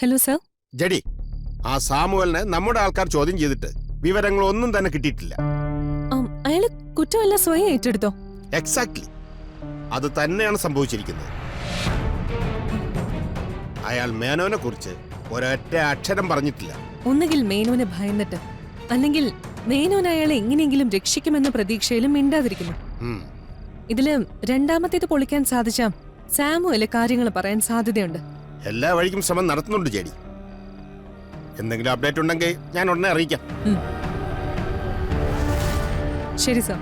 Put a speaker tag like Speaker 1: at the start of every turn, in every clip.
Speaker 1: Hello sir.
Speaker 2: ജഡി, ആ സാമുവലിനെ നമ്മുടെ ആൾക്കാർ ചോദ്യം ചെയ്തിട്ട് വിവരങ്ങളൊന്നും തന്നെ കിട്ടിയിട്ടില്ല.
Speaker 1: അയാള് കുറ്റമല്ല സ്വയം ഏറ്റെടുത്തോ?
Speaker 2: എക്സാക്ട്ലി അത് തന്നെയാണ് സംഭവിച്ചിരിക്കുന്നത്. അയാൾ മേനോനെ കുറിച്ച് ഒരൊറ്റ അക്ഷരം പറഞ്ഞിട്ടില്ല.
Speaker 1: ഒന്നുകിൽ മേനോനെ ഭയന്നിട്ട്, അല്ലെങ്കിൽ മേനോൻ അയാളെ എങ്ങനെയെങ്കിലും രക്ഷിക്കുമെന്ന പ്രതീക്ഷയിലും മിണ്ടാതിരിക്കുന്നു. ഇതില് രണ്ടാമത്തേത് പൊളിക്കാൻ സാധിച്ച സാമുവല് കാര്യങ്ങൾ പറയാൻ സാധ്യതയുണ്ട്.
Speaker 2: എല്ലാ വഴിക്കും ശ്രമം നടത്തുന്നുണ്ട് ജഡി. എന്തെങ്കിലും അപ്ഡേറ്റ് ഉണ്ടെങ്കിൽ ഞാൻ ഉടനെ അറിയിക്കാം.
Speaker 1: ശരി സർ.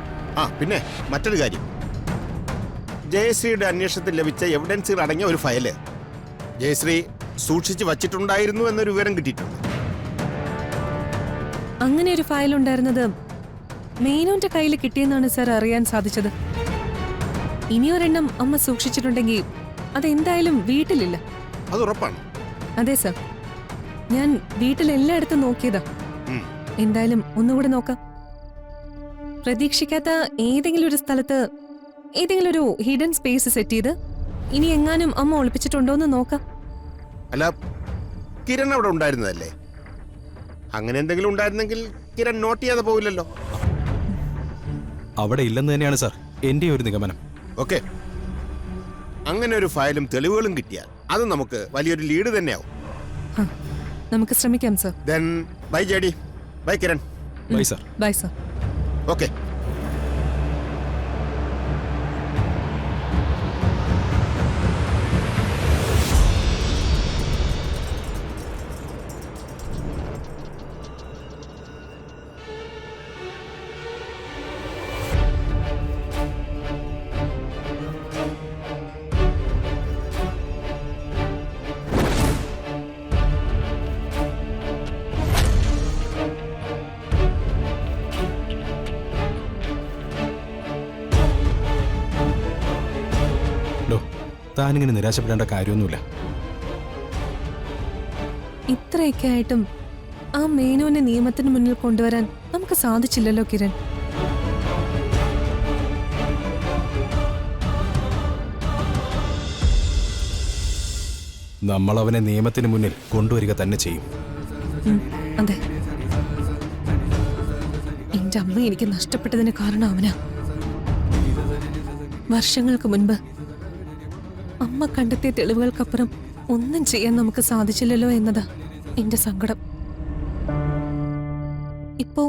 Speaker 2: പിന്നെ മറ്റൊരു കാര്യം, ജയശ്രീയുടെ അന്വേഷണത്തിൽ ലഭിച്ച എവിഡൻസുകൾ അടങ്ങിയ ഒരു ഫയല് ജയശ്രീ സൂക്ഷിച്ചു വച്ചിട്ടുണ്ടായിരുന്നു എന്നൊരു വിവരം കിട്ടിയിട്ടുണ്ട്.
Speaker 1: അങ്ങനെ ഒരു ഫയൽ ഉണ്ടായിരുന്നത് മേനോന്റെ കയ്യിൽ കിട്ടിയെന്നാണ് സർ അറിയാൻ സാധിച്ചത്. ഇനിയൊരെണ്ണം അമ്മ സൂക്ഷിച്ചിട്ടുണ്ടെങ്കിൽ അതെന്തായാലും വീട്ടിലില്ല.
Speaker 2: അത് ഉറപ്പാണ്.
Speaker 1: അതെ സർ, ഞാൻ വീട്ടിലെല്ലായിടത്തും നോക്കിയതാ. എന്തായാലും ഒന്നുകൂടെ നോക്കാം. പ്രതീക്ഷിക്കാത്ത ഏതെങ്കിലും ഒരു സ്ഥലത്ത് ഏതെങ്കിലും ഒരു ഹിഡൻ സ്പേസ് സെറ്റ് ചെയ്ത് ഇനി എങ്ങാനും അമ്മ ഒളിപ്പിച്ചിട്ടുണ്ടോന്ന് നോക്കാം.
Speaker 2: അല്ല, കിരൺ അവിടെ ഉണ്ടായിരുന്നതല്ലേ? അങ്ങനെ എന്തെങ്കിലും ഉണ്ടായിരുന്നെങ്കിൽ കിരൺ നോട്ട് ചെയ്യാതെ പോവില്ലല്ലോ.
Speaker 3: അവിടെ ഇല്ലെന്ന് തന്നെയാണ് സാർ എന്റെ ഒരു നിഗമനം.
Speaker 2: ഓക്കെ, അങ്ങനെ ഒരു ഫയലും തെളിവുകളും കിട്ടിയാൽ അത് നമുക്ക് വലിയൊരു ലീഡ് തന്നെയാവും.
Speaker 1: നമുക്ക് ശ്രമിക്കാം sir.
Speaker 2: Then bye JD, bye Kiran.
Speaker 3: Bye sir.
Speaker 1: Bye sir.
Speaker 2: Okay.
Speaker 3: താനിങ്ങനെ നിരാശപ്പെടേണ്ട കാര്യമൊന്നുമില്ല.
Speaker 1: ഇത്രയൊക്കെ ആയിട്ടും ആ മേനോനെ നിയമത്തിന് മുന്നിൽ കൊണ്ടുവരാൻ നമുക്ക് സാധിച്ചില്ലല്ലോ കിരൺ.
Speaker 3: നമ്മൾ അവനെ നിയമത്തിന് മുന്നിൽ കൊണ്ടുവരിക തന്നെ ചെയ്യും.
Speaker 1: അതെ, എന്റെ അമ്മ എനിക്ക് നഷ്ടപ്പെട്ടതിന് കാരണം അവനാ. വർഷങ്ങൾക്ക് മുൻപ് അമ്മ കണ്ടെത്തിയ തെളിവുകൾക്കപ്പുറം ഒന്നും ചെയ്യാൻ നമുക്ക് സാധിച്ചില്ലല്ലോ എന്നതാ എന്റെ സങ്കടം. ഇപ്പോ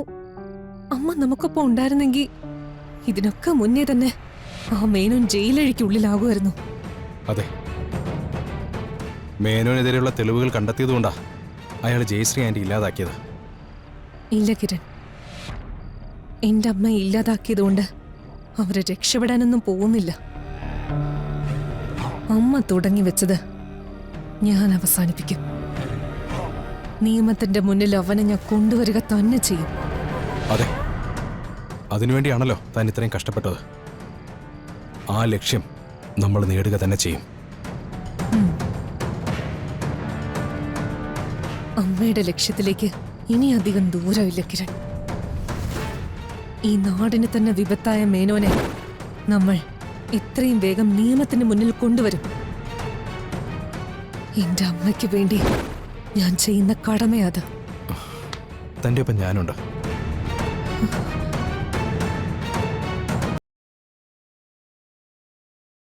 Speaker 1: അമ്മ നമുക്കൊപ്പം ഉണ്ടായിരുന്നെങ്കിൽ ഇതിനൊക്കെ മുന്നേ തന്നെ ആ മേനോൻ ജയിലഴിക്കുള്ളിലാകുമായിരുന്നു.
Speaker 3: അതെ, മേനോനെതിരെയുള്ള തെളിവുകൾ കണ്ടെത്തിയതുകൊണ്ടാ അയാൾ ജയശ്രീ ആന്റി ഇല്ലാതാക്കിയത്.
Speaker 1: ഇല്ല കിരൺ, എന്റെ അമ്മ ഇല്ലാതാക്കിയതുകൊണ്ട് അവരെ രക്ഷപ്പെടാനൊന്നും പോകുന്നില്ല. അമ്മ തുടങ്ങി വെച്ചത് ഞാൻ അവസാനിപ്പിക്കും. നിയമത്തിന്റെ മുന്നിൽ അവനെ ഞാൻ കൊണ്ടുവരിക തന്നെ ചെയ്യും.
Speaker 3: അതെ, അതിനുവേണ്ടിയാണല്ലോ താൻ ഇത്രയും കഷ്ടപ്പെട്ടത്. ആ ലക്ഷ്യം നമ്മൾ നേടുക തന്നെ ചെയ്യും.
Speaker 1: അമ്മയുടെ ലക്ഷ്യത്തിലേക്ക് ഇനി അധികം ദൂരമില്ല കിരൺ. ഈ നാടിന് തന്നെ വിപത്തായ മേനോനെ നമ്മൾ ഇത്രയും വേഗം നിയമത്തിന് മുന്നിൽ കൊണ്ടുവരും. എന്റെ അമ്മയ്ക്ക് വേണ്ടി ഞാൻ ചെയ്യുന്ന കടമയത്.
Speaker 3: തന്റെ ഒപ്പം ഞാനുണ്ട്.